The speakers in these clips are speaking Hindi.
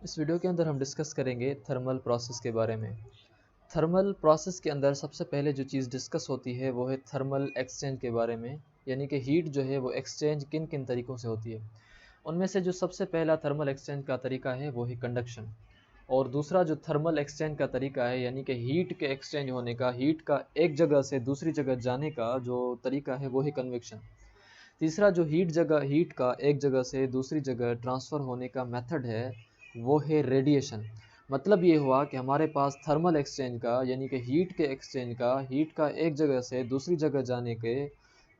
इस वीडियो के अंदर हम डिस्कस करेंगे थर्मल प्रोसेस के बारे में। थर्मल प्रोसेस के अंदर सबसे पहले जो चीज़ डिस्कस होती है वो है थर्मल एक्सचेंज के बारे में, यानी कि हीट जो है वो एक्सचेंज किन किन तरीक़ों से होती है। उनमें से जो सबसे पहला थर्मल एक्सचेंज का तरीका है वो है कंडक्शन, और दूसरा जो थर्मल एक्सचेंज का तरीका है यानी कि हीट के एक्सचेंज होने का, हीट का एक जगह से दूसरी जगह जाने का जो तरीका है वो है कन्वेक्शन। तीसरा जो हीट का एक जगह से दूसरी जगह ट्रांसफ़र होने का मेथड है वो है रेडिएशन। मतलब ये हुआ कि हमारे पास थर्मल एक्सचेंज का यानी कि हीट के एक्सचेंज का, हीट का एक जगह से दूसरी जगह जाने के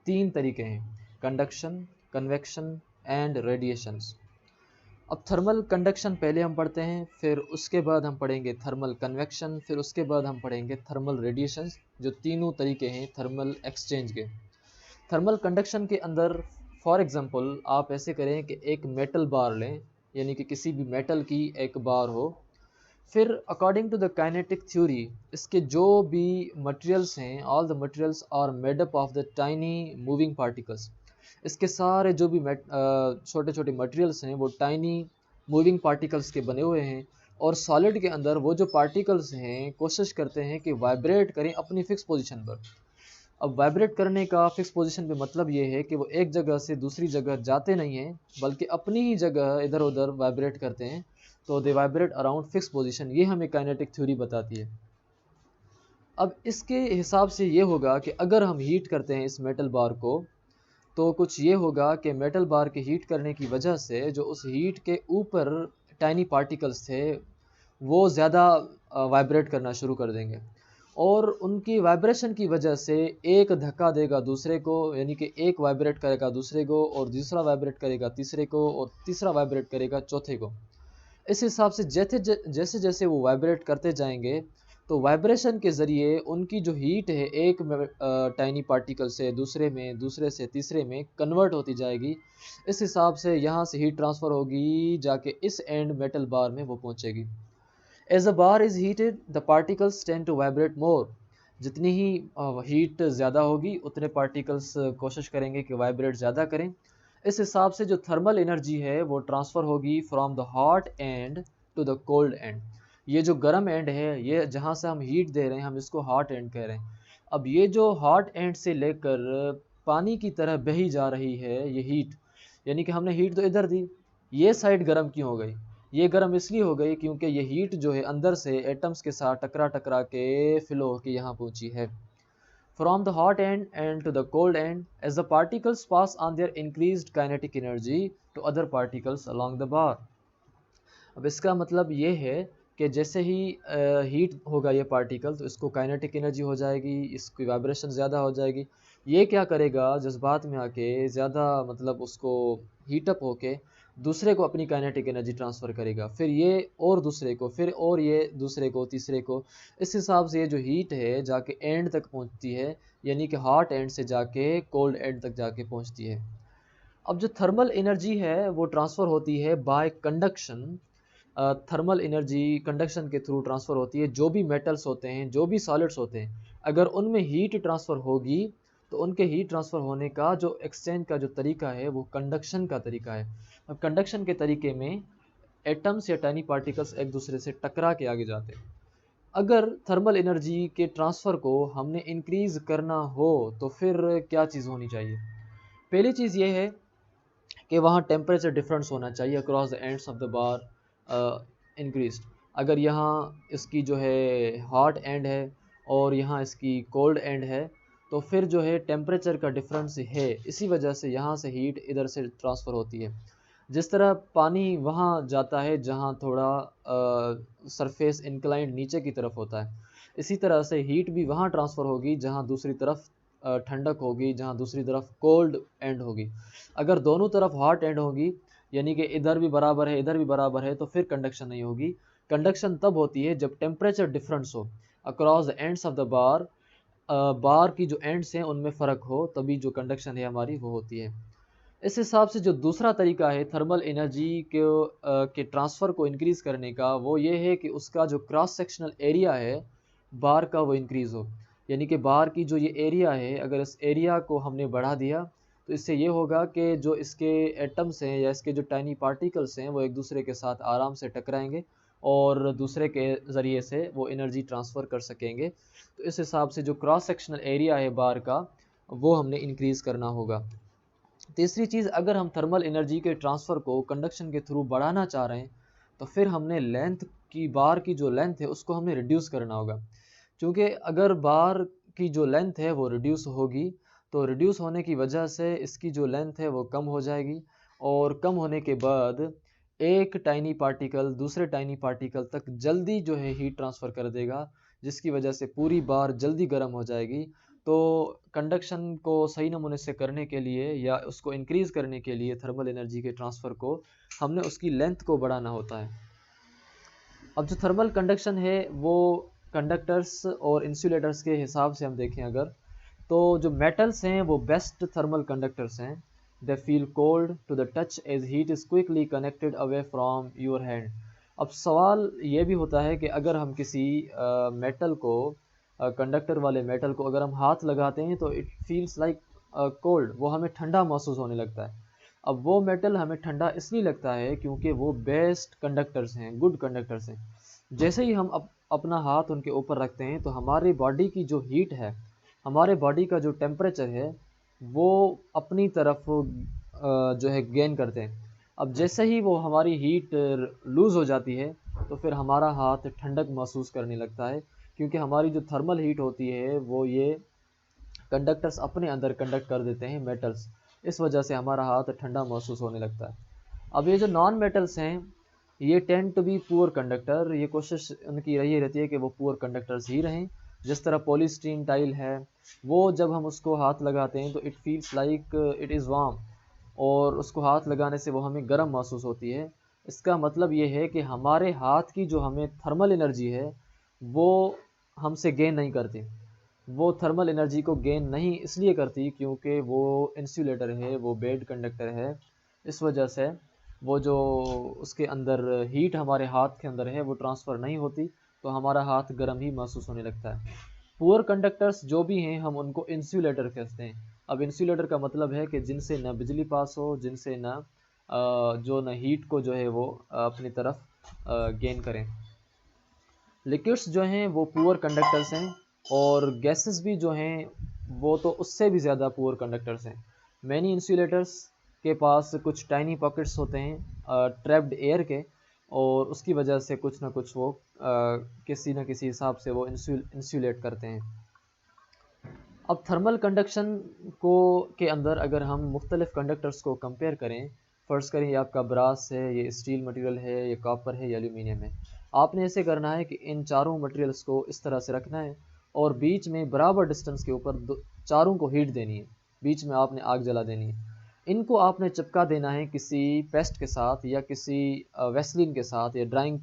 तीन तरीके हैं: कंडक्शन, कन्वेक्शन एंड रेडिएशंस। अब थर्मल कंडक्शन पहले हम पढ़ते हैं, फिर उसके बाद हम पढ़ेंगे थर्मल कन्वेक्शन, फिर उसके बाद हम पढ़ेंगे थर्मल रेडिएशंस, जो तीनों तरीके हैं थर्मल एक्सचेंज के। थर्मल कंडक्शन के अंदर फॉर एग्जांपल आप ऐसे करें कि एक मेटल बार लें, यानी कि किसी भी मेटल की एक बार हो। फिर according to the kinetic theory इसके जो भी मटेरियल्स हैं, all the materials are made up of the tiny moving particles. इसके सारे जो भी छोटे छोटे मटेरियल्स हैं वो टाइनी मूविंग पार्टिकल्स के बने हुए हैं। और सॉलिड के अंदर वो जो पार्टिकल्स हैं कोशिश करते हैं कि वाइब्रेट करें अपनी फिक्स पोजीशन पर। अब वाइब्रेट करने का फिक्स पोजीशन पे मतलब ये है कि वो एक जगह से दूसरी जगह जाते नहीं हैं, बल्कि अपनी ही जगह इधर उधर वाइब्रेट करते हैं। तो दे वाइब्रेट अराउंड फिक्स पोजीशन, ये हमें काइनेटिक थ्योरी बताती है। अब इसके हिसाब से ये होगा कि अगर हम हीट करते हैं इस मेटल बार को, तो कुछ ये होगा कि मेटल बार के हीट करने की वजह से जो उस हीट के ऊपर टाइनी पार्टिकल्स थे वो ज़्यादा वाइब्रेट करना शुरू कर देंगे, और उनकी वाइब्रेशन की वजह से एक धक्का देगा दूसरे को, यानी कि एक वाइब्रेट करेगा दूसरे को, और दूसरा वाइब्रेट करेगा तीसरे को, और तीसरा वाइब्रेट करेगा चौथे को। इस हिसाब से जैसे जैसे वो वाइब्रेट करते जाएंगे, तो वाइब्रेशन के ज़रिए उनकी जो हीट है एक टाइनी पार्टिकल से दूसरे में, दूसरे से तीसरे में कन्वर्ट होती जाएगी। इस हिसाब से यहाँ से हीट ट्रांसफ़र होगी, जाके इस एंड मेटल बार में वो पहुँचेगी। As the bar is heated, the particles tend to vibrate more. जितनी ही हीट ज़्यादा होगी उतने पार्टिकल्स कोशिश करेंगे कि वाइब्रेट ज़्यादा करें। इस हिसाब से जो थर्मल एनर्जी है वो ट्रांसफ़र होगी from the hot end to the cold end. ये जो गर्म एंड है, ये जहाँ से हम हीट दे रहे हैं हम इसको हॉट एंड कह रहे हैं। अब ये जो हॉट एंड से लेकर पानी की तरह बही जा रही है ये हीट, यानी कि हमने हीट तो इधर दी, ये साइड गर्म क्यों हो गई? ये गर्म इसलिए हो गई क्योंकि ये हीट जो है अंदर से एटम्स के साथ टकरा टकरा के फ्लो होकर यहाँ पहुँची है। From the hot end to the cold end, as the particles pass on their increased kinetic energy to other particles along the bar. अब इसका मतलब ये है कि जैसे ही हीट होगा ये पार्टिकल, तो इसको काइनेटिक एनर्जी हो जाएगी, इसकी वाइब्रेशन ज़्यादा हो जाएगी। ये क्या करेगा, जज्बात में आके ज़्यादा मतलब उसको हीटअप होके दूसरे को अपनी काइनेटिक एनर्जी ट्रांसफ़र करेगा, फिर ये और दूसरे को, फिर और ये दूसरे को, तीसरे को। इस हिसाब से ये जो हीट है जाके एंड तक पहुंचती है, यानी कि हॉट एंड से जाके कोल्ड एंड तक जाके पहुंचती है। अब जो थर्मल एनर्जी है वो ट्रांसफ़र होती है bye conduction. Thermal energy conduction के थ्रू ट्रांसफ़र होती है। जो भी मेटल्स होते हैं, जो भी सॉलिड्स होते हैं, अगर उनमें हीट ट्रांसफ़र होगी तो उनके हीट ट्रांसफ़र होने का जो एक्सचेंज का जो तरीका है वो कंडक्शन का तरीका है। अब कंडक्शन के तरीके में एटम्स या टाइनी पार्टिकल्स एक दूसरे से टकरा के आगे जाते हैं। अगर थर्मल एनर्जी के ट्रांसफ़र को हमने इंक्रीज़ करना हो तो फिर क्या चीज़ होनी चाहिए? पहली चीज़ ये है कि वहाँ टेम्परेचर डिफरेंस होना चाहिए across the ends of the bar increased. अगर यहाँ इसकी जो है हॉट एंड है और यहाँ इसकी कोल्ड एंड है, तो फिर जो है टेम्परेचर का डिफरेंस है, इसी वजह से यहाँ से हीट इधर से ट्रांसफ़र होती है। जिस तरह पानी वहाँ जाता है जहाँ थोड़ा सरफेस इंक्लाइंड नीचे की तरफ होता है, इसी तरह से हीट भी वहाँ ट्रांसफ़र होगी जहाँ दूसरी तरफ ठंडक होगी, जहाँ दूसरी तरफ कोल्ड एंड होगी। अगर दोनों तरफ हॉट एंड होगी, यानी कि इधर भी बराबर है इधर भी बराबर है, तो फिर कंडक्शन नहीं होगी। कंडक्शन तब होती है जब टेम्परेचर डिफरेंस हो across the ends of the bar. Bar की जो एंड्स हैं उनमें फ़र्क हो, तभी जो कंडक्शन है हमारी वो होती है। इस हिसाब से जो दूसरा तरीका है थर्मल एनर्जी के ट्रांसफ़र को इंक्रीज़ करने का, वो ये है कि उसका जो क्रॉस सेक्शनल एरिया है बार का वो इंक्रीज़ हो। यानी कि बार की जो ये एरिया है, अगर इस एरिया को हमने बढ़ा दिया तो इससे ये होगा कि जो इसके एटम्स हैं या इसके जो टाइनी पार्टिकल्स हैं वो एक दूसरे के साथ आराम से टकराएंगे और दूसरे के ज़रिए से वो एनर्जी ट्रांसफ़र कर सकेंगे। तो इस हिसाब से जो क्रॉस सेक्शनल एरिया है बार का वो हमने इंक्रीज़ करना होगा। तीसरी चीज़, अगर हम थर्मल एनर्जी के ट्रांसफ़र को कंडक्शन के थ्रू बढ़ाना चाह रहे हैं तो फिर हमने लेंथ की, बार की जो लेंथ है उसको हमने रिड्यूस करना होगा। क्योंकि अगर बार की जो लेंथ है वो रिड्यूस होगी तो रिड्यूस होने की वजह से इसकी जो लेंथ है वो कम हो जाएगी और कम होने के बाद एक टाइनी पार्टिकल दूसरे टाइनी पार्टिकल तक जल्दी जो है हीट ट्रांसफ़र कर देगा, जिसकी वजह से पूरी बार जल्दी गर्म हो जाएगी। तो कंडक्शन को सही नमूने से करने के लिए या उसको इंक्रीज़ करने के लिए थर्मल एनर्जी के ट्रांसफ़र को हमने उसकी लेंथ को बढ़ाना होता है। अब जो थर्मल कंडक्शन है वो कंडक्टर्स और इंसुलेटर्स के हिसाब से हम देखें अगर, तो जो मेटल्स हैं वो बेस्ट थर्मल कंडक्टर्स हैं। They feel cold to the touch as heat is quickly connected away from your hand. अब सवाल ये भी होता है कि अगर हम किसी मेटल को, कंडक्टर वाले मेटल को अगर हम हाथ लगाते हैं तो इट फील्स लाइक कोल्ड, वो हमें ठंडा महसूस होने लगता है। अब वो मेटल हमें ठंडा इसलिए लगता है क्योंकि वो बेस्ट कंडक्टर्स हैं, गुड कंडक्टर्स हैं। जैसे ही हम अपना हाथ उनके ऊपर रखते हैं तो हमारी बॉडी की जो हीट है, हमारे बॉडी का जो टेम्परेचर है वो अपनी तरफ जो है गेन करते हैं। अब जैसे ही वो हमारी हीट लूज़ हो जाती है तो फिर हमारा हाथ ठंडक महसूस करने लगता है, क्योंकि हमारी जो थर्मल हीट होती है वो ये कंडक्टर्स अपने अंदर कंडक्ट कर देते हैं, मेटल्स। इस वजह से हमारा हाथ ठंडा महसूस होने लगता है। अब ये जो नॉन मेटल्स हैं ये tend to be poor conductor, ये कोशिश उनकी यही रहती है कि वो पुअर कंडक्टर्स ही रहें। जिस तरह पॉलीस्टीरीन टाइल है, वो जब हम उसको हाथ लगाते हैं तो it feels like it is warm, और उसको हाथ लगाने से वो हमें गर्म महसूस होती है। इसका मतलब ये है कि हमारे हाथ की जो हमें थर्मल एनर्जी है वो हमसे गेन नहीं करती। वो थर्मल एनर्जी को गेन नहीं इसलिए करती क्योंकि वो इंसुलेटर है, वो बेड कंडक्टर है। इस वजह से वो जो उसके अंदर हीट हमारे हाथ के अंदर है वो ट्रांसफ़र नहीं होती, तो हमारा हाथ गर्म ही महसूस होने लगता है। पुअर कंडक्टर्स जो भी हैं हम उनको इंसुलेटर कहते हैं। अब इंसुलेटर का मतलब है कि जिनसे न बिजली पास हो, जिनसे जो न हीट को जो है वो अपनी तरफ गेन करें। लिक्विड्स जो हैं वो पुअर कंडक्टर्स हैं और गैसेस भी जो हैं वो तो उससे भी ज़्यादा पुअर कंडक्टर्स हैं। मैनी इंसुलेटर्स के पास कुछ टाइनी पॉकेट्स होते हैं ट्रैप्ड एयर के, और उसकी वजह से कुछ ना कुछ वो किसी न किसी हिसाब से वो इंसुलेट करते हैं। अब थर्मल कंडक्शन को के अंदर अगर हम मुख्तलिफ कंडक्टर्स को कंपेयर करें, फ़र्ज़ करें ये आपका ब्रास है, ये स्टील मटेरियल है, ये कॉपर है, ये एल्यूमिनियम है। आपने ऐसे करना है कि इन चारों मटेरियल्स को इस तरह से रखना है और बीच में बराबर डिस्टेंस के ऊपर चारों को हीट देनी है, बीच में आपने आग जला देनी है। इनको आपने चिपका देना है किसी पेस्ट के साथ या किसी वेसलिन के साथ, या ड्राइंग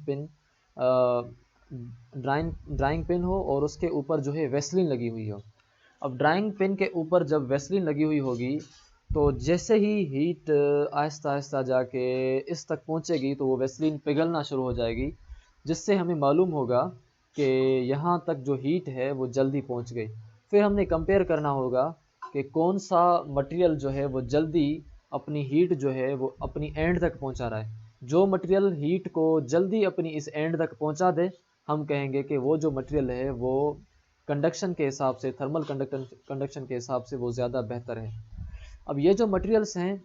पिन हो और उसके ऊपर जो है वेसलिन लगी हुई हो। अब ड्राइंग पिन के ऊपर जब वेसलिन लगी हुई होगी तो जैसे ही हीट आहिस्ता आहिस्ता जाके इस तक पहुंचेगी तो वो वेसलिन पिघलना शुरू हो जाएगी, जिससे हमें मालूम होगा कि यहाँ तक जो हीट है वो जल्दी पहुंच गई। फिर हमने कंपेयर करना होगा कि कौन सा मटेरियल जो है वो जल्दी अपनी हीट जो है वो अपनी एंड तक पहुंचा रहा है। जो मटेरियल हीट को जल्दी अपनी इस एंड तक पहुंचा दे, हम कहेंगे कि वो जो मटेरियल है वो कंडक्शन के हिसाब से, थर्मल कंडक्शन के हिसाब से वो ज़्यादा बेहतर है। अब ये जो मटेरियल्स हैं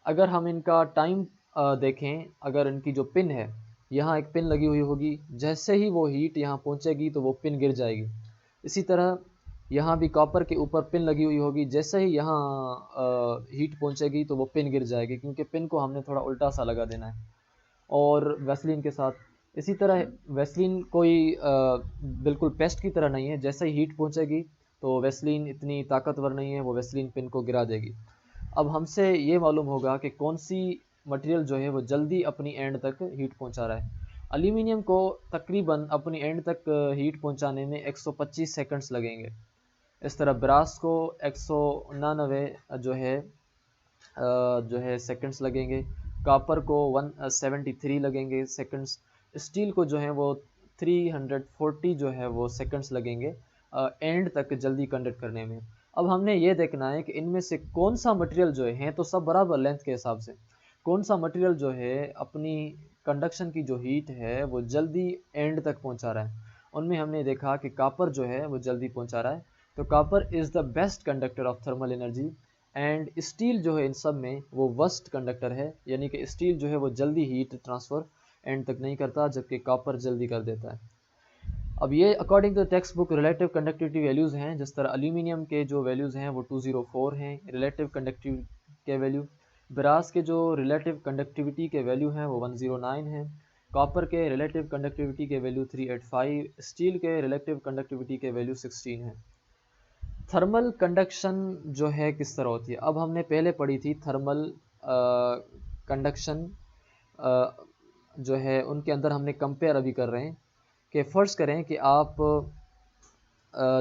अगर हम इनका टाइम देखें, अगर इनकी जो पिन है, यहाँ एक पिन लगी हुई होगी, जैसे ही वो हीट यहाँ पहुँचेगी तो वो पिन गिर जाएगी। इसी तरह यहाँ भी कॉपर के ऊपर पिन लगी हुई होगी, जैसे ही यहाँ हीट पहुँचेगी तो वो पिन गिर जाएगी, क्योंकि पिन को हमने थोड़ा उल्टा सा लगा देना है। और वैसलीन के साथ इसी तरह, वैसलीन कोई बिल्कुल पेस्ट की तरह नहीं है, जैसे ही हीट पहुँचेगी तो वैसलीन इतनी ताकतवर नहीं है, वो वैसलीन पिन को गिरा देगी। अब हमसे ये मालूम होगा कि कौन सी मटेरियल जो है वो जल्दी अपनी एंड तक हीट पहुंचा रहा है। एल्यूमिनियम को तकरीबन अपनी एंड तक हीट पहुंचाने में 125 सेकंड्स लगेंगे। इस तरह ब्रास को 199 जो है सेकंड्स लगेंगे। कॉपर को 173 लगेंगे सेकंड्स। स्टील को जो है वो 340 जो है वो सेकंड्स लगेंगे एंड तक जल्दी कंडक्ट करने में। अब हमने ये देखना है कि इनमें से कौन सा मटेरियल जो है तो सब बराबर लेंथ के हिसाब से, कौन सा मटेरियल जो है अपनी कंडक्शन की जो हीट है वो जल्दी एंड तक पहुंचा रहा है। उनमें हमने देखा कि कॉपर जो है वो जल्दी पहुंचा रहा है, तो copper is the best conductor of thermal energy. And steel जो है इन सब में वो वर्स्ट कंडक्टर है, यानी कि स्टील जो है वो जल्दी हीट ट्रांसफ़र एंड तक नहीं करता, जबकि कॉपर जल्दी कर देता है। अब ये according to text book relative conductivity values हैं, जिस तरह एल्यूमिनियम के जो वैल्यूज़ हैं वो 204 हैं रिलेटिव कंडक्टिविटी के वैल्यू, ब्रास के जो रिलेटिव कंडक्टिविटी के वैल्यू हैं वो 109 हैं, कॉपर के रिलेटिव कंडक्टिविटी के वैल्यू 385, स्टील के रिलेटिव कंडक्टिविटी के वैल्यू 16 हैं। थर्मल कंडक्शन जो है किस तरह होती है, अब हमने पहले पढ़ी थी थर्मल कंडक्शन जो है उनके अंदर हमने कंपेयर अभी कर रहे हैं कि फ़र्ज़ करें कि आप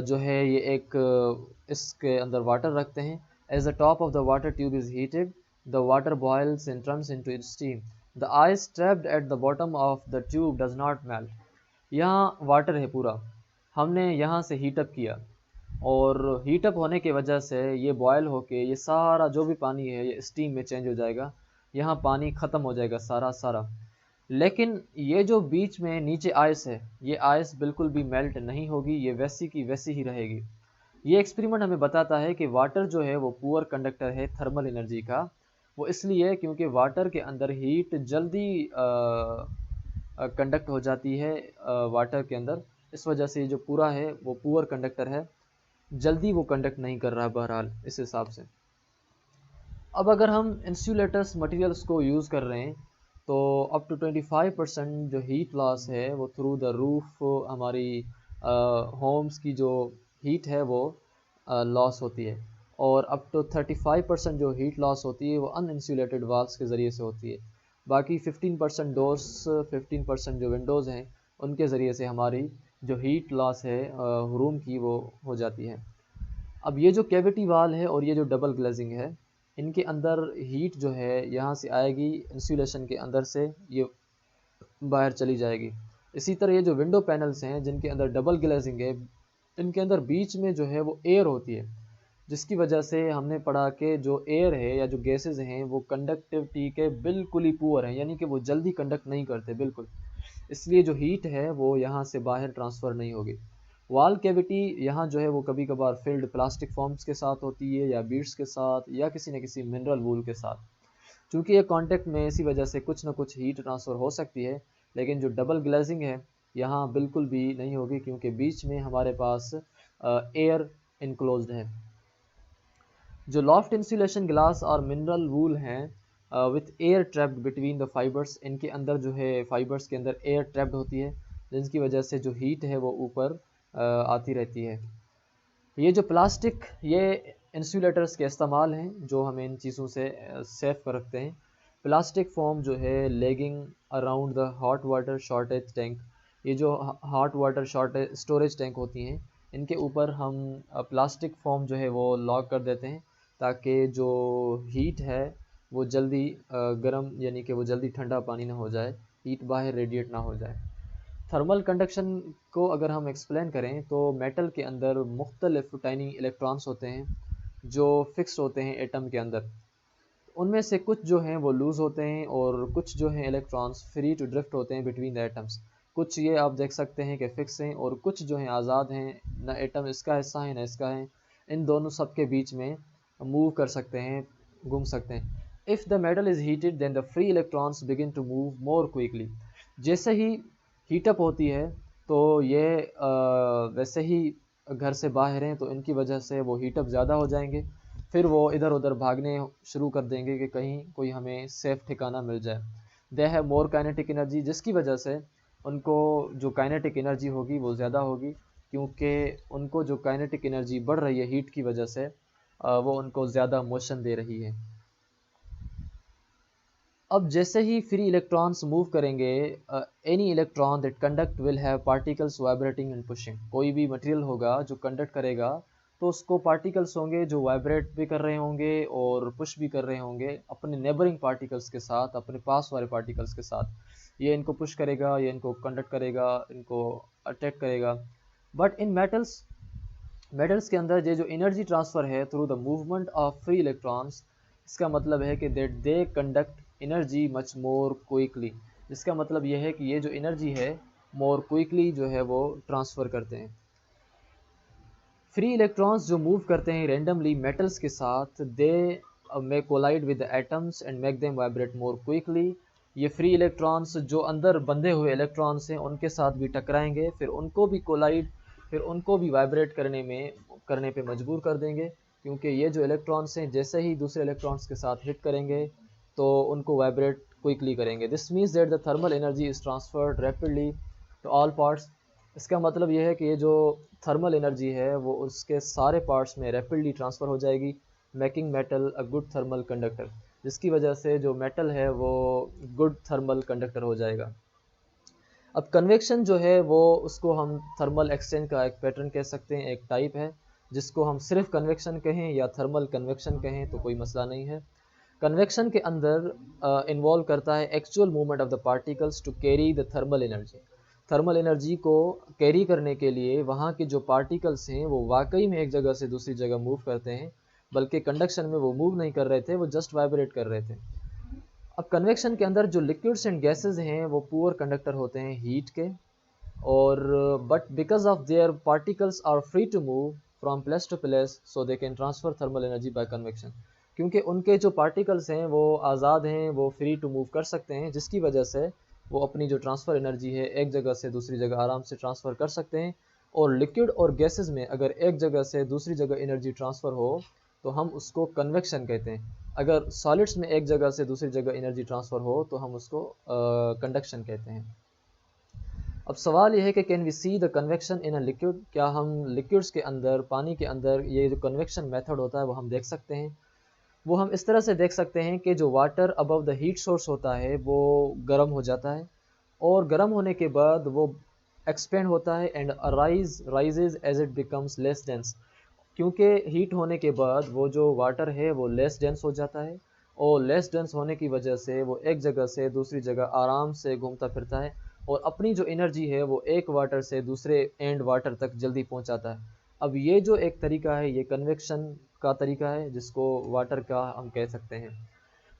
जो है ये एक इसके अंदर वाटर रखते हैं, as the top of the water tube is heated, the water boils and turns into its steam, the ice trapped at the bottom of the tube does not melt. यहाँ वाटर है पूरा, हमने यहाँ से हीटअप किया और हीटअप होने की वजह से ये बॉयल होके ये सारा जो भी पानी है ये स्टीम में चेंज हो जाएगा, यहाँ पानी ख़त्म हो जाएगा सारा सारा। लेकिन ये जो बीच में नीचे आइस है, ये आइस बिल्कुल भी मेल्ट नहीं होगी, ये वैसी की वैसी ही रहेगी। ये एक्सपेरिमेंट हमें बताता है कि वाटर जो है वो पुअर कंडक्टर है थर्मल एनर्जी का। वो इसलिए क्योंकि वाटर के अंदर हीट जल्दी कंडक्ट हो जाती है वाटर के अंदर, इस वजह से जो पूरा है वो पुअर कंडक्टर है, जल्दी वो कंडक्ट नहीं कर रहा बहरहाल इस हिसाब से। अब अगर हम इंसुलेटर्स मटेरियल्स को यूज़ कर रहे हैं तो अप टू 25% जो हीट लॉस है वो थ्रू द रूफ हमारी होम्स की जो हीट है वो लॉस होती है, और अप टू 35% जो हीट लॉस होती है वो अनइंसुलेटेड वाल्स के ज़रिए से होती है। बाकी 15% डोर्स, 15% जो विंडोज़ हैं उनके ज़रिए से हमारी जो हीट लॉस है रूम की वो हो जाती है। अब ये जो कैविटी वाल है और ये जो डबल ग्लेजिंग है, इनके अंदर हीट जो है यहाँ से आएगी इंसुलेशन के अंदर से, ये बाहर चली जाएगी। इसी तरह ये जो विंडो पैनल्स हैं जिनके अंदर डबल ग्लेजिंग है, इनके अंदर बीच में जो है वो एयर होती है, जिसकी वजह से हमने पढ़ा कि जो एयर है या जो गैसेस हैं वो कंडक्टिविटी के बिल्कुल ही पुअर हैं, यानी कि वो जल्दी कंडक्ट नहीं करते बिल्कुल, इसलिए जो हीट है वो यहाँ से बाहर ट्रांसफ़र नहीं होगी। वाल कैविटी यहाँ जो है वो कभी कभार फिल्ड प्लास्टिक फॉर्म्स के साथ होती है या बीड्स के साथ या किसी न किसी मिनरल वूल के साथ। चूँकि ये कॉन्टेक्ट में इसी वजह से कुछ ना कुछ हीट ट्रांसफ़र हो सकती है, लेकिन जो डबल ग्लेजिंग है यहाँ बिल्कुल भी नहीं होगी क्योंकि बीच में हमारे पास एयर इनक्लोज्ड है। जो लॉफ्ट इंसुलेशन ग्लास और मिनरल वूल हैं with air trapped between the fibres, इनके अंदर जो है फाइबर्स के अंदर एयर ट्रैप्ड होती है, जिसकी वजह से जो हीट है वो ऊपर आती रहती है। ये जो प्लास्टिक ये इंसुलेटर्स के इस्तेमाल हैं जो हमें इन चीज़ों से सेफ कर रखते हैं। प्लास्टिक फोम जो है lagging around the hot water shortage tank, ये जो hot water shortage storage tank होती हैं इनके ऊपर हम प्लास्टिक फोम जो है वो लॉक कर देते हैं, ताकि जो हीट है वो जल्दी गर्म यानी कि वो जल्दी ठंडा पानी ना हो जाए, हीट बाहर रेडिएट ना हो जाए। थर्मल कंडक्शन को अगर हम एक्सप्लेन करें तो मेटल के अंदर मुख्तलिफ टाइनी इलेक्ट्रॉन्स होते हैं जो फिक्स होते हैं एटम के अंदर। उनमें से कुछ जो हैं वो लूज़ होते हैं और कुछ जो हैं इलेक्ट्रॉन्स फ्री टू ड्रिफ्ट होते हैं बिटवीन द एटम्स। कुछ ये आप देख सकते हैं कि फिक्स हैं और कुछ जो हैं आज़ाद हैं, ना एटम इसका हिस्सा है ना इसका है, इन दोनों सब के बीच में मूव कर सकते हैं, घूम सकते हैं। If the metal is heated then the free electrons begin to move more quickly. जैसे ही हीटअप होती है तो ये वैसे ही घर से बाहर हैं तो इनकी वजह से वो हीटअप ज़्यादा हो जाएंगे, फिर वो इधर उधर भागने शुरू कर देंगे कि कहीं कोई हमें सेफ ठिकाना मिल जाए। They have more kinetic energy, जिसकी वजह से उनको जो काइनेटिक एनर्जी होगी वो ज़्यादा होगी, क्योंकि उनको जो काइनेटिक एनर्जी बढ़ रही है हीट की वजह से वो उनको ज़्यादा मोशन दे रही है। अब जैसे ही फ्री इलेक्ट्रॉन्स मूव करेंगे, any electron that conduct will have particles vibrating and pushing. कोई भी मटेरियल होगा जो कंडक्ट करेगा तो उसको पार्टिकल्स होंगे जो वाइब्रेट भी कर रहे होंगे और पुश भी कर रहे होंगे अपने नेबरिंग पार्टिकल्स के साथ, अपने पास वाले पार्टिकल्स के साथ। ये इनको पुश करेगा, ये इनको कंडक्ट करेगा, इनको अट्रैक्ट करेगा। बट इन मेटल्स मेटल्स के अंदर ये जो एनर्जी ट्रांसफ़र है through the movement of free electrons, इसका मतलब है कि that they conduct energy much more quickly. इसका मतलब यह है कि ये जो एनर्जी है मोर क्विकली जो है वो ट्रांसफ़र करते हैं। फ्री इलेक्ट्रॉन्स जो मूव करते हैं रेंडमली मेटल्स के साथ, they may collide with the atoms and make them vibrate more quickly. ये फ्री इलेक्ट्रॉन्स जो अंदर बंधे हुए इलेक्ट्रॉन्स हैं उनके साथ भी टकराएंगे, फिर उनको भी कोलाइड, फिर उनको भी वाइब्रेट करने पे मजबूर कर देंगे, क्योंकि ये जो इलेक्ट्रॉन्स हैं जैसे ही दूसरे इलेक्ट्रॉन्स के साथ हिट करेंगे तो उनको वाइब्रेट क्विकली करेंगे। This means that the thermal energy is transferred rapidly to all parts. इसका मतलब ये है कि ये जो थर्मल एनर्जी है वो उसके सारे पार्ट्स में रैपिडली ट्रांसफ़र हो जाएगी, making metal a good thermal conductor, जिसकी वजह से जो मेटल है वो गुड थर्मल कंडक्टर हो जाएगा। अब कन्वेक्शन जो है वो उसको हम थर्मल एक्सचेंज का एक पैटर्न कह सकते हैं, एक टाइप है, जिसको हम सिर्फ कन्वेक्शन कहें या थर्मल कन्वेक्शन कहें तो कोई मसला नहीं है। कन्वेक्शन के अंदर इन्वॉल्व करता है actual movement of the particles to carry the thermal energy. Thermal energy को कैरी करने के लिए वहाँ के जो पार्टिकल्स हैं वो वाकई में एक जगह से दूसरी जगह मूव करते हैं, बल्कि कंडक्शन में वो मूव नहीं कर रहे थे, वो जस्ट वाइब्रेट कर रहे थे। अब कन्वेक्शन के अंदर जो लिक्विड्स एंड गैसेज हैं वो पुअर कंडक्टर होते हैं हीट के, और but because of their particles are free to move from place to place, so they can transfer thermal energy by convection. क्योंकि उनके जो पार्टिकल्स हैं वो आज़ाद हैं, वो फ्री टू मूव कर सकते हैं, जिसकी वजह से वो अपनी जो ट्रांसफ़र एनर्जी है एक जगह से दूसरी जगह आराम से ट्रांसफ़र कर सकते हैं। और लिक्विड और गैसेस में अगर एक जगह से दूसरी जगह एनर्जी ट्रांसफ़र हो तो हम उसको कन्वेक्शन कहते हैं। अगर सॉलिड्स में एक जगह से दूसरी जगह एनर्जी ट्रांसफ़र हो तो हम उसको कंडक्शन कहते हैं। अब सवाल यह है कि can we see the convection in a liquid, क्या हम लिक्विड्स के अंदर, पानी के अंदर ये जो कन्वेक्शन मेथड होता है वो हम देख सकते हैं। वो हम इस तरह से देख सकते हैं कि जो water above the heat source होता है वो गर्म हो जाता है, और गर्म होने के बाद वो एक्सपेंड होता है and rises as it becomes less dense. क्योंकि हीट होने के बाद वो जो वाटर है वो लेस डेंस हो जाता है, और लेस डेंस होने की वजह से वो एक जगह से दूसरी जगह आराम से घूमता फिरता है, और अपनी जो एनर्जी है वो एक वाटर से दूसरे एंड वाटर तक जल्दी पहुंचाता है। अब ये जो एक तरीका है ये कन्वेक्शन का तरीका है, जिसको वाटर का हम कह सकते हैं।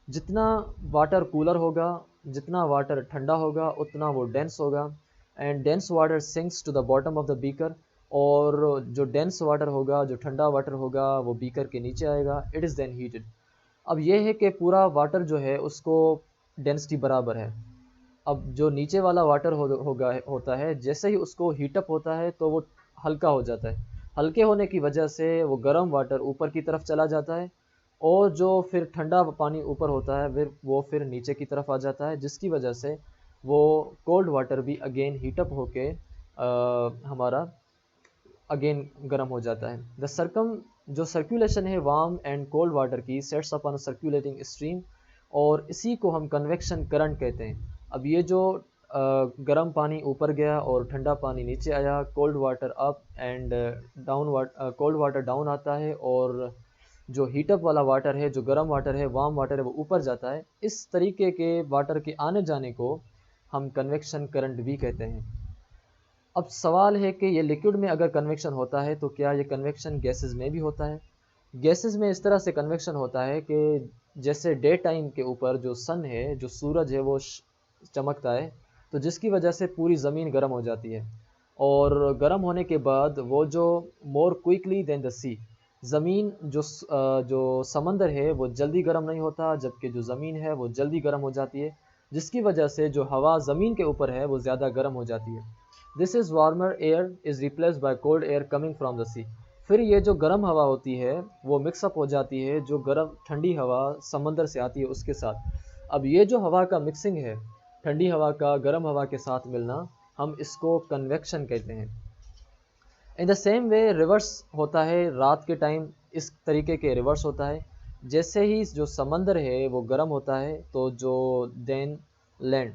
जितना वाटर कूलर होगा, जितना वाटर ठंडा होगा, उतना वो डेंस होगा, and dense water sinks to the bottom of the beaker. और जो डेंस वाटर होगा, जो ठंडा वाटर होगा, वो बीकर के नीचे आएगा, इट इज़ देन हीटेड। अब ये है कि पूरा वाटर जो है उसको डेंसिटी बराबर है। अब जो नीचे वाला वाटर होता है, जैसे ही उसको हीटअप होता है तो वो हल्का हो जाता है। हल्के होने की वजह से वो गर्म वाटर ऊपर की तरफ चला जाता है, और जो फिर ठंडा पानी ऊपर होता है वो फिर नीचे की तरफ आ जाता है, जिसकी वजह से वो कोल्ड वाटर भी अगेन हीटअप होके हमारा अगेन गर्म हो जाता है। जो सर्कुलेशन है वार्म एंड कोल्ड वाटर की सेट्स अपॉन सर्कुलेटिंग स्ट्रीम, और इसी को हम कन्वेक्शन करंट कहते हैं। अब ये जो गर्म पानी ऊपर गया और ठंडा पानी नीचे आया, cold water up and cold water down आता है, और जो हीटअप वाला वाटर है, जो गर्म वाटर है, वार्म वाटर है, वो ऊपर जाता है। इस तरीके के वाटर के आने जाने को हम कन्वेक्शन करंट भी कहते हैं। अब सवाल है कि ये लिक्विड में अगर कन्वेक्शन होता है तो क्या ये कन्वेक्शन गैसेस में भी होता है। गैसेस में इस तरह से कन्वेक्शन होता है कि जैसे डे टाइम के ऊपर जो सन है, जो सूरज है, वो चमकता है, तो जिसकी वजह से पूरी ज़मीन गर्म हो जाती है, और गर्म होने के बाद वो जो मोर क्विकली देन द सी, ज़मीन जो समंदर है वो जल्दी गर्म नहीं होता, जबकि जो ज़मीन है वो जल्दी गर्म हो जाती है, जिसकी वजह से जो हवा ज़मीन के ऊपर है वो ज़्यादा गर्म हो जाती है। This is warmer air is replaced by cold air coming from the sea. फिर ये जो गर्म हवा होती है वो मिक्सअप हो जाती है जो गर्म ठंडी हवा समंदर से आती है उसके साथ। अब ये जो हवा का मिक्सिंग है, ठंडी हवा का गर्म हवा के साथ मिलना, हम इसको कन्वेक्शन कहते हैं। In the same way reverse होता है रात के टाइम, इस तरीके के रिवर्स होता है। जैसे ही जो समंदर है वो गर्म होता है तो जो then land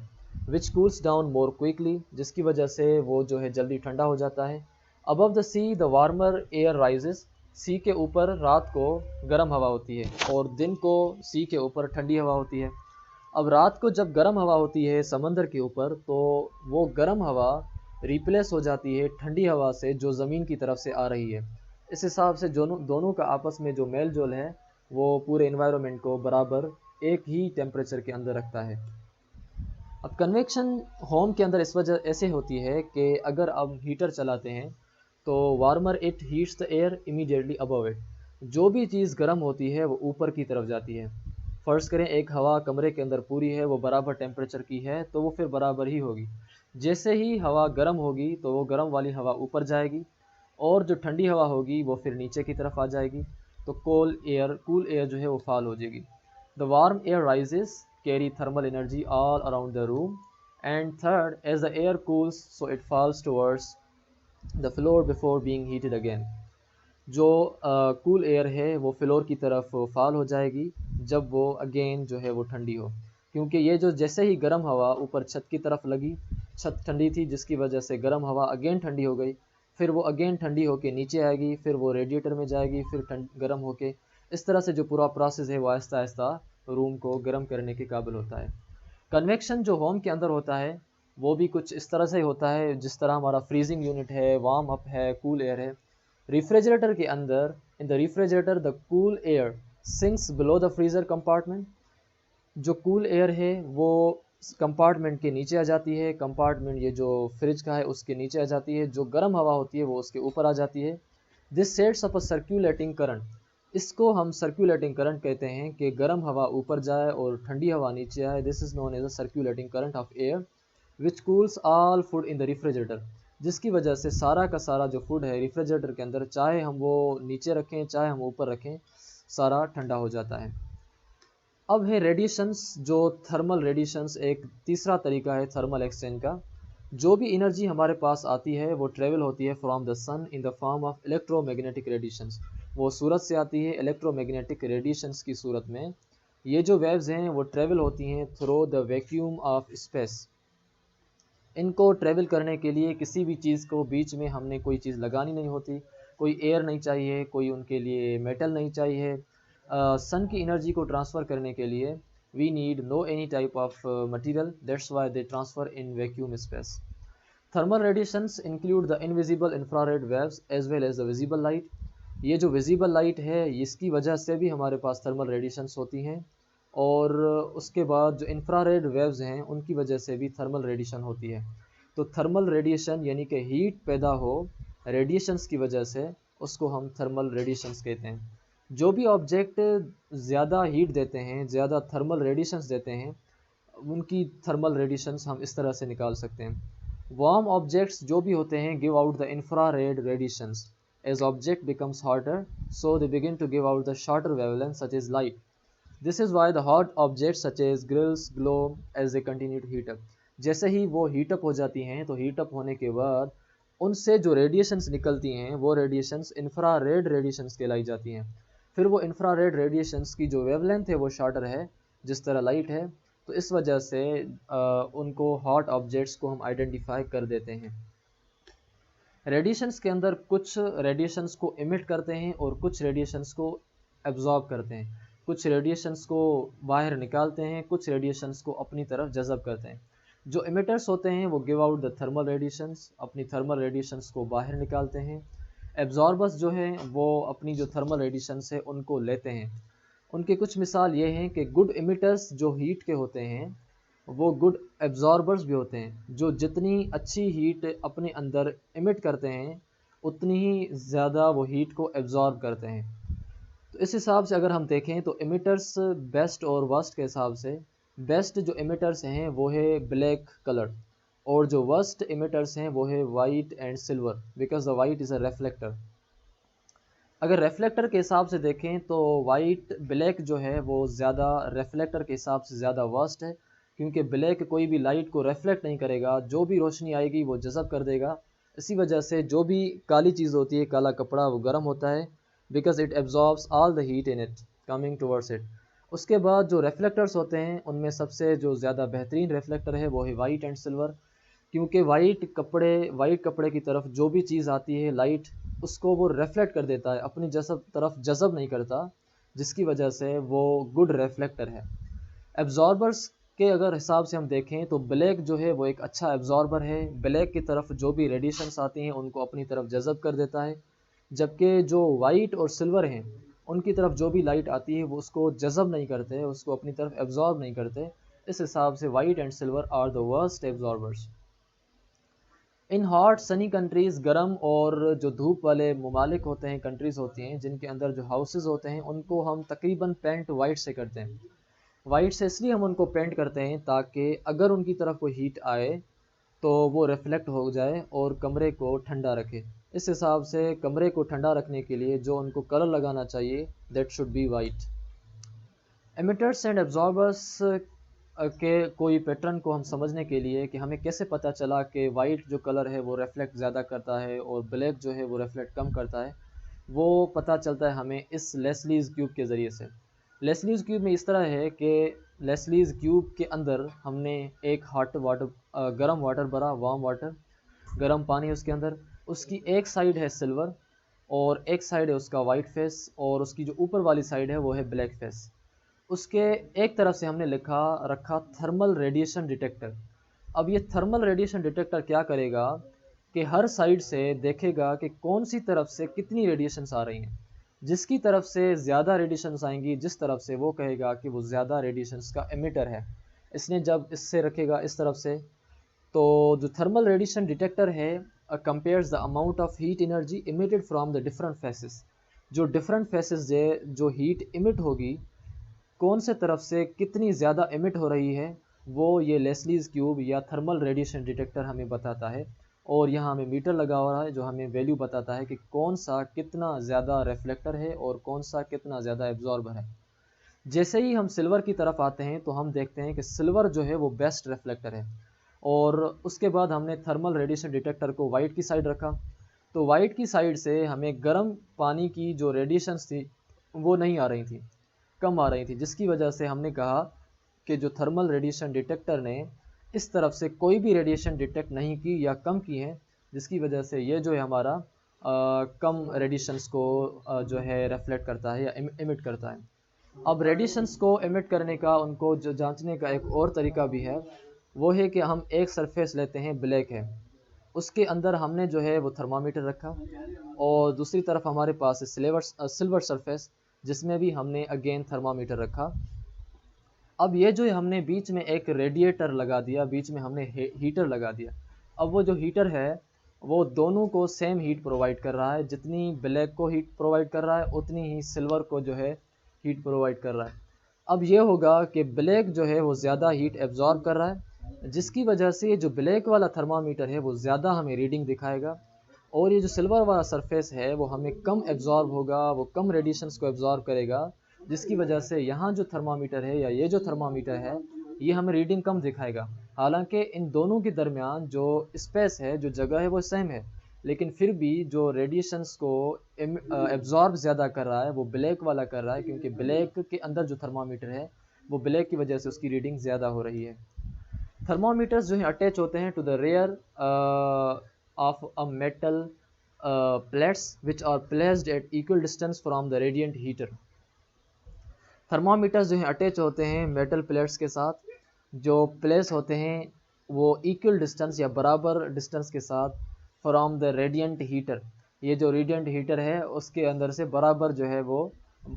which cools down more quickly, जिसकी वजह से वो जो है जल्दी ठंडा हो जाता है। Above the sea the warmer air rises, sea के ऊपर रात को गर्म हवा होती है और दिन को सी के ऊपर ठंडी हवा होती है। अब रात को जब गर्म हवा होती है समंदर के ऊपर, तो वो गर्म हवा रिप्लेस हो जाती है ठंडी हवा से जो ज़मीन की तरफ से आ रही है। इस हिसाब से दोनों का आपस में जो मेल जोल है वो पूरे इन्वायरमेंट को बराबर एक ही टेम्परेचर के अंदर रखता है। अब कन्वेक्शन होम के अंदर इस वजह ऐसे होती है कि अगर आप हीटर चलाते हैं तो warmer it heats the air immediately above it. जो भी चीज़ गर्म होती है वो ऊपर की तरफ जाती है। फ़र्ज़ करें एक हवा कमरे के अंदर पूरी है, वो बराबर टेम्परेचर की है, तो वो फिर बराबर ही होगी। जैसे ही हवा गर्म होगी तो वो गर्म वाली हवा ऊपर जाएगी और जो ठंडी हवा होगी वो फिर नीचे की तरफ आ जाएगी। तो कूल एयर जो है वो फॉल हो जाएगी। The warm air rises carry thermal energy all around the room, and third, as the air cools so it falls towards the floor before being heated again। जो कूल एयर है वो फ्लोर की तरफ फॉल हो जाएगी जब वो अगेन जो है वो ठंडी हो, क्योंकि ये जो जैसे ही गर्म हवा ऊपर छत की तरफ लगी, छत ठंडी थी जिसकी वजह से गर्म हवा अगेन ठंडी हो गई, फिर वो अगेन ठंडी होके नीचे आएगी, फिर वो रेडिएटर में जाएगी, फिर गर्म होके, इस तरह से जो पूरा प्रोसेस है वो आहिस्ता आहिस्ता रूम को गर्म करने के काबिल होता है। कन्वेक्शन जो होम के अंदर होता है वो भी कुछ इस तरह से होता है जिस तरह हमारा फ्रीजिंग यूनिट है, वार्म अप है, कूल एयर है। रेफ्रिजरेटर के अंदर, इन the refrigerator the cool air sinks below the freezer compartment. जो कूल एयर है वो कंपार्टमेंट के नीचे आ जाती है, कंपार्टमेंट ये जो फ्रिज का है उसके नीचे आ जाती है, जो गर्म हवा होती है वो उसके ऊपर आ जाती है। This sets up a circulating current. इसको हम सर्कुलेटिंग करंट कहते हैं कि गर्म हवा ऊपर जाए और ठंडी हवा नीचे आए। This is known as a circulating current of air which cools all food in the refrigerator. जिसकी वजह से सारा का सारा जो फूड है रेफ्रिजरेटर के अंदर, चाहे हम वो नीचे रखें चाहे हम ऊपर रखें, सारा ठंडा हो जाता है। अब है रेडिएशंस, जो थर्मल रेडिएशंस एक तीसरा तरीका है थर्मल एक्सचेंज का। जो भी एनर्जी हमारे पास आती है वो ट्रेवल होती है from the sun in the form of electromagnetic radiations. वो सूरज से आती है इलेक्ट्रोमैग्नेटिक रेडिएशंस की सूरत में। ये जो वेव्स हैं वो ट्रेवल होती हैं through the vacuum of space. इनको ट्रेवल करने के लिए किसी भी चीज़ को बीच में हमने कोई चीज़ लगानी नहीं होती, कोई एयर नहीं चाहिए, कोई उनके लिए मेटल नहीं चाहिए। सन की एनर्जी को ट्रांसफ़र करने के लिए we need no any type of material, that's why they transfer in vacuum space. Thermal radiations include the invisible infrared waves as well as the visible light. ये जो विजिबल लाइट है इसकी वजह से भी हमारे पास थर्मल रेडिएशंस होती हैं, और उसके बाद जो इंफ्रारेड वेव्स हैं उनकी वजह से भी थर्मल रेडिएशन होती है। तो थर्मल रेडिएशन यानी कि हीट पैदा हो रेडिएशंस की वजह से, उसको हम थर्मल रेडिएशंस कहते हैं। जो भी ऑब्जेक्ट ज़्यादा हीट देते हैं, ज़्यादा थर्मल रेडिएशंस देते हैं, उनकी थर्मल रेडिएशंस हम इस तरह से निकाल सकते हैं। वार्म ऑब्जेक्ट्स जो भी होते हैं give out the infrared radiations. As object becomes hotter so they begin to give out the shorter wavelength such as light. This is why the hot objects such as grills glow as they continue to heat up. जैसे ही वो हीट अप हो जाती हैं तो हीट अप होने के बाद उनसे जो रेडिएशंस निकलती हैं वो रेडिएशंस इंफ्रारेड रेडिएशंस कहलाई जाती हैं। फिर वो इंफ्रारेड रेडिएशंस की जो वेवलेंथ है वो शॉर्टर है जिस तरह लाइट है, तो इस वजह से उनको हॉट ऑब्जेक्ट्स को हम आइडेंटिफाई कर देते हैं। रेडिएशंस के अंदर कुछ रेडिएशंस को इमिट करते हैं और कुछ रेडिएशंस को एब्जॉर्ब करते हैं, कुछ रेडिएशंस को बाहर निकालते हैं, कुछ रेडिएशंस को अपनी तरफ जज़ब करते हैं। जो इमिटर्स होते हैं वो give out the thermal radiations, अपनी थर्मल रेडिएशंस को बाहर निकालते हैं। एब्जॉर्बर्स जो हैं वो अपनी जो थर्मल रेडिएशंस है उनको लेते हैं। उनके कुछ मिसाल ये हैं कि गुड इमिटर्स जो हीट के होते हैं वो गुड एब्जॉर्बर्स भी होते हैं, जो जितनी अच्छी हीट अपने अंदर इमिट करते हैं उतनी ही ज़्यादा वो हीट को एब्जॉर्ब करते हैं। तो इस हिसाब से अगर हम देखें तो इमिटर्स बेस्ट और वर्स्ट के हिसाब से, बेस्ट जो इमिटर्स हैं वो है ब्लैक कलर, और जो वर्स्ट इमिटर्स हैं वो है white and silver, because the white is a reflector. अगर रेफ्लेक्टर के हिसाब से देखें तो वाइट ब्लैक जो है वो ज़्यादा रेफ्लेक्टर के हिसाब से ज़्यादा वर्स्ट है, क्योंकि ब्लैक कोई भी लाइट को रेफ्लेक्ट नहीं करेगा, जो भी रोशनी आएगी वो जज़ब कर देगा। इसी वजह से जो भी काली चीज़ होती है, काला कपड़ा, वो गर्म होता है, because it absorbs all the heat in it coming towards it. उसके बाद जो रेफ्लेक्टर्स होते हैं उनमें सबसे जो ज़्यादा बेहतरीन रेफ्लेक्टर है वो है वाइट एंड सिल्वर, क्योंकि वाइट कपड़े की तरफ जो भी चीज़ आती है लाइट, उसको वो रेफ्लेक्ट कर देता है, अपनी तरफ जज़ब नहीं करता, जिसकी वजह से वो गुड रेफ्लेक्टर है। एब्जॉर्बर्स के अगर हिसाब से हम देखें तो ब्लैक जो है वो एक अच्छा एब्जॉर्बर है, ब्लैक की तरफ जो भी रेडिएशंस आती हैं उनको अपनी तरफ जज़ब कर देता है। जबकि जो वाइट और सिल्वर हैं उनकी तरफ जो भी लाइट आती है वो उसको जज़ब नहीं करते, उसको अपनी तरफ एब्जॉर्ब नहीं करते। इस हिसाब से white and silver are the worst absorbers. In hot sunny countries, गर्म और जो धूप वाले ममालिक होते हैं, कंट्रीज़ होती हैं जिनके अंदर जो हाउसेज़ होते हैं उनको हम तकरीबन पेंट वाइट से करते हैं। वाइट से इसलिए हम उनको पेंट करते हैं ताकि अगर उनकी तरफ कोई हीट आए तो वो रिफ्लेक्ट हो जाए और कमरे को ठंडा रखे। इस हिसाब से कमरे को ठंडा रखने के लिए जो उनको कलर लगाना चाहिए that should be white. Emitters and absorbers के कोई पैटर्न को हम समझने के लिए कि हमें कैसे पता चला कि वाइट जो कलर है वो रिफ्लेक्ट ज़्यादा करता है और ब्लैक जो है वो रिफ्लेक्ट कम करता है, वो पता चलता है हमें इस लेस्लीज़ क्यूब के ज़रिए से। लेस्लीज़ क्यूब में इस तरह है कि लेस्लीज़ क्यूब के अंदर हमने एक हॉट वाटर, गर्म वाटर भरा, वार्म वाटर, गर्म पानी उसके अंदर, उसकी एक साइड है सिल्वर और एक साइड है उसका वाइट फेस और उसकी जो ऊपर वाली साइड है वो है ब्लैक फेस। उसके एक तरफ से हमने लिखा रखा थर्मल रेडिएशन डिटेक्टर। अब ये थर्मल रेडिएशन डिटेक्टर क्या करेगा कि हर साइड से देखेगा कि कौन सी तरफ से कितनी रेडिएशंस आ रही हैं। जिसकी तरफ से ज़्यादा रेडिएशंस आएंगी, जिस तरफ से, वो कहेगा कि वो ज़्यादा रेडिएशंस का एमिटर है। इसने जब इससे रखेगा इस तरफ से, तो जो थर्मल रेडिएशन डिटेक्टर है compares the amount of heat energy emitted from the different phases. जो डिफरेंट फेसेस जो हीट इमिट होगी, कौन से तरफ से कितनी ज़्यादा एमिट हो रही है, वो ये लेस्लीज़ क्यूब या थर्मल रेडिएशन डिटेक्टर हमें बताता है। और यहाँ हमें मीटर लगा हुआ है जो हमें वैल्यू बताता है कि कौन सा कितना ज़्यादा रिफ्लेक्टर है और कौन सा कितना ज़्यादा एब्जॉर्बर है। जैसे ही हम सिल्वर की तरफ आते हैं तो हम देखते हैं कि सिल्वर जो है वो बेस्ट रिफ्लेक्टर है। और उसके बाद हमने थर्मल रेडिएशन डिटेक्टर को वाइट की साइड रखा, तो वाइट की साइड से हमें गर्म पानी की जो रेडिएशंस थी वो नहीं आ रही थी, कम आ रही थी, जिसकी वजह से हमने कहा कि जो थर्मल रेडिएशन डिटेक्टर ने इस तरफ से कोई भी रेडिएशन डिटेक्ट नहीं की या कम की है, जिसकी वजह से ये जो है हमारा कम रेडिएशंस को जो है रिफ्लेक्ट करता है या इमिट करता है। अब रेडिएशंस को इमिट करने का, उनको जो जांचने का एक और तरीका भी है, वो है कि हम एक सरफेस लेते हैं, ब्लैक है, उसके अंदर हमने जो है वो थर्मामीटर रखा और दूसरी तरफ हमारे पास है सिल्वर सरफेस जिसमें भी हमने अगेन थर्मामीटर रखा। अब ये जो हमने बीच में एक रेडिएटर लगा दिया, बीच में हमने हीटर लगा दिया। अब वो जो हीटर है वो दोनों को सेम हीट प्रोवाइड कर रहा है, जितनी ब्लैक को हीट प्रोवाइड कर रहा है उतनी ही सिल्वर को जो है हीट प्रोवाइड कर रहा है। अब ये होगा कि ब्लैक जो है वो ज़्यादा हीट एब्जॉर्ब कर रहा है, जिसकी वजह से जो ब्लैक वाला थर्मामीटर है वो ज़्यादा हमें रीडिंग दिखाएगा और ये जो सिल्वर वाला सरफेस है वो हमें कम एब्जॉर्ब होगा, वो कम रेडिएशंस को एब्जॉर्ब करेगा, जिसकी वजह से यहाँ जो थर्मामीटर है या ये जो थर्मामीटर है ये हमें रीडिंग कम दिखाएगा। हालांकि इन दोनों के दरमियान जो स्पेस है, जो जगह है वो सेम है, लेकिन फिर भी जो रेडिएशंस को एब्जॉर्ब ज़्यादा कर रहा है वो ब्लैक वाला कर रहा है, क्योंकि ब्लैक के अंदर जो थर्मामीटर है वो ब्लैक की वजह से उसकी रीडिंग ज़्यादा हो रही है। थर्मामीटर्स जो है अटैच होते हैं to the rear of a metal plates which are placed at equal distance from the radiant heater. Thermometers जो हैं अटैच होते हैं मेटल प्लेट्स के साथ, जो प्लेस होते हैं वो इक्वल डिस्टेंस या बराबर डिस्टेंस के साथ फ्रॉम द रेडिएंट हीटर। ये जो रेडिएंट हीटर है उसके अंदर से बराबर जो है वो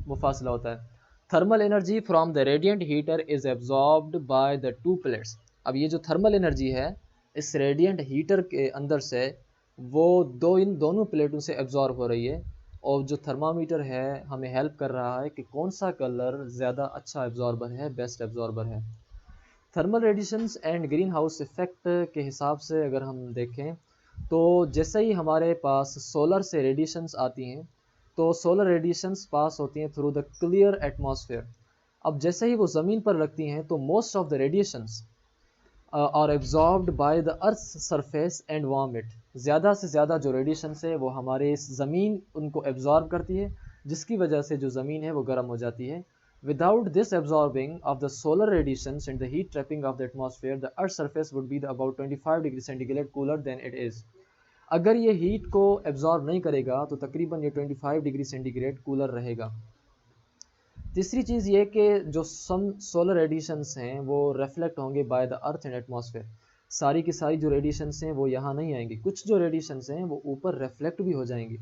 मुफासला होता है। Thermal energy from the radiant heater is absorbed by the two plates. अब ये जो थर्मल एनर्जी है इस रेडिएंट हीटर के अंदर से वो इन दोनों प्लेटों से एब्जॉर्ब हो रही है और जो थर्मामीटर है हमें हेल्प कर रहा है कि कौन सा कलर ज़्यादा अच्छा एब्जॉर्बर है, बेस्ट एब्जॉर्बर है। Thermal radiations and green house effect के हिसाब से अगर हम देखें तो जैसे ही हमारे पास सोलर से रेडिएशंस आती हैं तो सोलर रेडिएशंस पास होती हैं थ्रू द क्लियर एटमॉस्फेयर। अब जैसे ही वो ज़मीन पर लगती हैं तो most of the radiations are absorbed by the earth surface and warm it. ज़्यादा से ज़्यादा जो रेडिएशन है वो हमारे इस ज़मीन उनको एब्जॉर्ब करती है, जिसकी वजह से जो ज़मीन है वो गर्म हो जाती है। Without this absorbing of the solar radiations and the heat trapping of the atmosphere, the earth surface would be about 25 degree centigrade cooler than it is. अगर ये हीट को एब्जॉर्ब नहीं करेगा तो तकरीबन ये 25 डिग्री सेंटीग्रेड कूलर रहेगा। तीसरी चीज़ ये कि जो सम सोलर रेडिएशंस हैं वो रिफ्लेक्ट होंगे bye the earth and atmosphere. सारी की सारी जो रेडिएशंस हैं वो यहाँ नहीं आएंगी, कुछ जो रेडिएशंस हैं वो ऊपर रिफ्लेक्ट भी हो जाएंगी।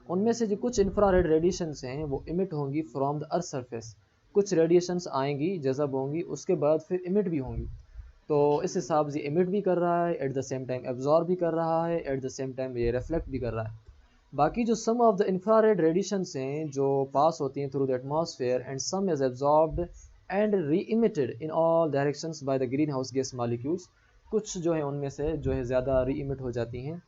उनमें से जो कुछ इंफ्रारेड रेडिएशंस हैं वो इमिट होंगी फ्रॉम द अर्थ सरफेस, कुछ रेडिएशंस आएंगी, जज़ब होंगी, उसके बाद फिर इमिट भी होंगी। तो इस हिसाब से इमिट भी कर रहा है, at the same time absorb भी कर रहा है, एट द सेम टाइम ये रिफ्लेक्ट भी कर रहा है। बाकी जो some of the infrared radiations हैं जो पास होती हैं through the atmosphere and some is absorbed and re emitted in all directions by the greenhouse gas molecules, कुछ जो है उनमें से जो है ज़्यादा री इमिट हो जाती हैं।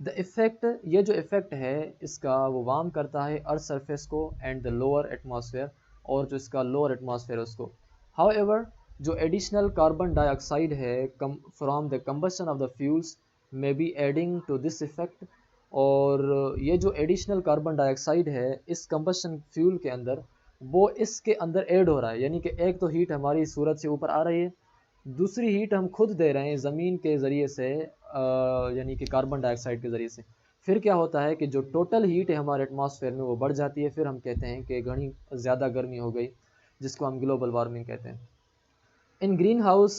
द इफ़ेक्ट, ये जो इफ़ेक्ट है इसका वो वार्म करता है अर्थ सरफेस को एंड द लोअर एटमॉस्फेयर, और जो इसका लोअर एटमॉस्फेयर है उसको। हाउएवर जो एडिशनल कार्बन डाइऑक्साइड है come from the combustion of the fuels may be adding to this effect, और ये जो एडिशनल कार्बन डाइऑक्साइड है इस कंबशन फ्यूल के अंदर, वो इसके अंदर ऐड हो रहा है। यानी कि एक तो हीट हमारी सूरज से ऊपर आ रही है, दूसरी हीट हम खुद दे रहे हैं ज़मीन के ज़रिए से, यानी कि कार्बन डाइऑक्साइड के ज़रिए से। फिर क्या होता है कि जो टोटल हीट है हमारे एटमॉस्फेयर में वो बढ़ जाती है, फिर हम कहते हैं कि घनी ज़्यादा गर्मी हो गई, जिसको हम ग्लोबल वार्मिंग कहते हैं। In green house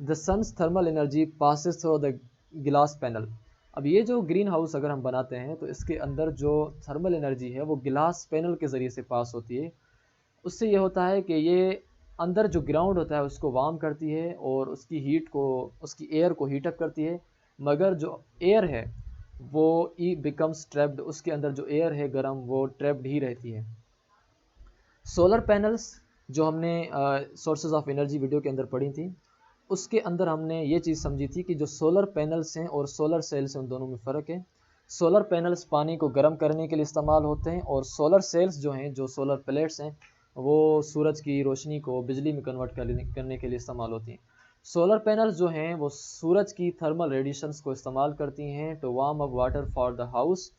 the sun's thermal energy passes through the glass panel. अब ये जो ग्रीन हाउस अगर हम बनाते हैं तो इसके अंदर जो थर्मल एनर्जी है वो गिलास पैनल के ज़रिए से पास होती है। उससे ये होता है कि ये अंदर जो ग्राउंड होता है उसको वार्म करती है और उसकी हीट को, उसकी एयर को हीटअप करती है, मगर जो एयर है वो ई बिकम्स ट्रैप्ड, उसके अंदर जो एयर है गर्म वो ट्रैप्ड ही रहती है। सोलर पैनल्स जो हमने सोर्सेज ऑफ एनर्जी वीडियो के अंदर पढ़ी थी, उसके अंदर हमने ये चीज़ समझी थी कि जो सोलर पैनल्स हैं और सोलर सेल्स हैं उन दोनों में फ़र्क है। सोलर पैनल्स पानी को गर्म करने के लिए इस्तेमाल होते हैं, और सोलर सेल्स जो हैं, जो सोलर प्लेट्स हैं, वो सूरज की रोशनी को बिजली में कन्वर्ट करने के लिए इस्तेमाल होती हैं। सोलर पैनल्स जो हैं वो सूरज की थर्मल रेडिएशंस को इस्तेमाल करती हैं to warm up water for the house.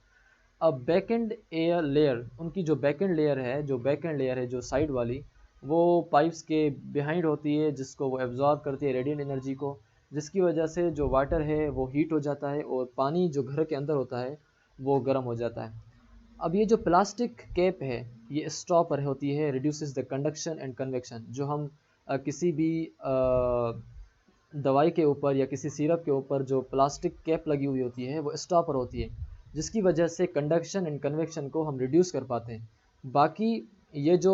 अब बैकेंड एयर लेयर, उनकी जो बैकेंड लेयर है, जो साइड वाली, वो पाइप्स के बिहाइंड होती है, जिसको वो एब्जॉर्ब करती है रेडिएंट एनर्जी को, जिसकी वजह से जो वाटर है वो हीट हो जाता है और पानी जो घर के अंदर होता है वो गर्म हो जाता है। अब ये जो प्लास्टिक कैप है ये स्टॉपर होती है, reduces the conduction and convection. जो हम किसी भी दवाई के ऊपर या किसी सिरप के ऊपर जो प्लास्टिक कैप लगी हुई होती है वो स्टॉपर होती है, जिसकी वजह से कंडक्शन एंड कन्वेक्शन को हम रिड्यूस कर पाते हैं। बाकी ये जो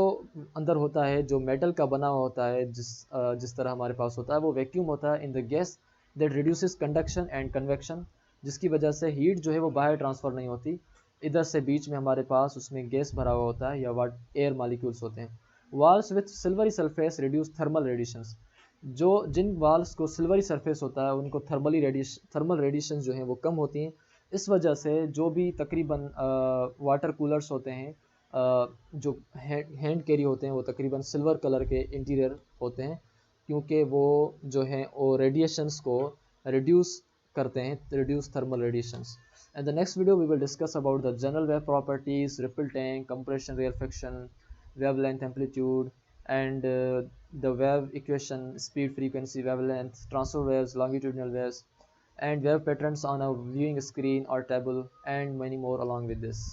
अंदर होता है जो मेटल का बना हुआ होता है, जिस तरह हमारे पास होता है, वो वैक्यूम होता है in the gas that reduces conduction and convection, जिसकी वजह से हीट जो है वो बाहर ट्रांसफ़र नहीं होती, इधर से बीच में हमारे पास उसमें गैस भरा हुआ होता है या वाट एयर मालिक्यूल्स होते हैं। Walls with silvery surface reduce thermal radiations, जो जिन वाल्स को सिल्वरी सरफेस होता है उनको थर्मल रेडिएशन जो हैं वो कम होती हैं। इस वजह से जो भी तकरीबन वाटर कूलर्स होते हैं, जो हैंड कैरी होते हैं, वो तकरीबन सिल्वर कलर के इंटीरियर होते हैं, क्योंकि वो जो हैं वो रेडिएशंस को रिड्यूस करते हैं, reduce thermal radiations. In the next video, we will discuss about the general wave properties, ripple tank, compression, rarefaction, wavelength, amplitude, and the wave equation, speed, frequency, wavelength, transfer waves, longitudinal waves, and wave patterns on a viewing screen or table, and many more along with this.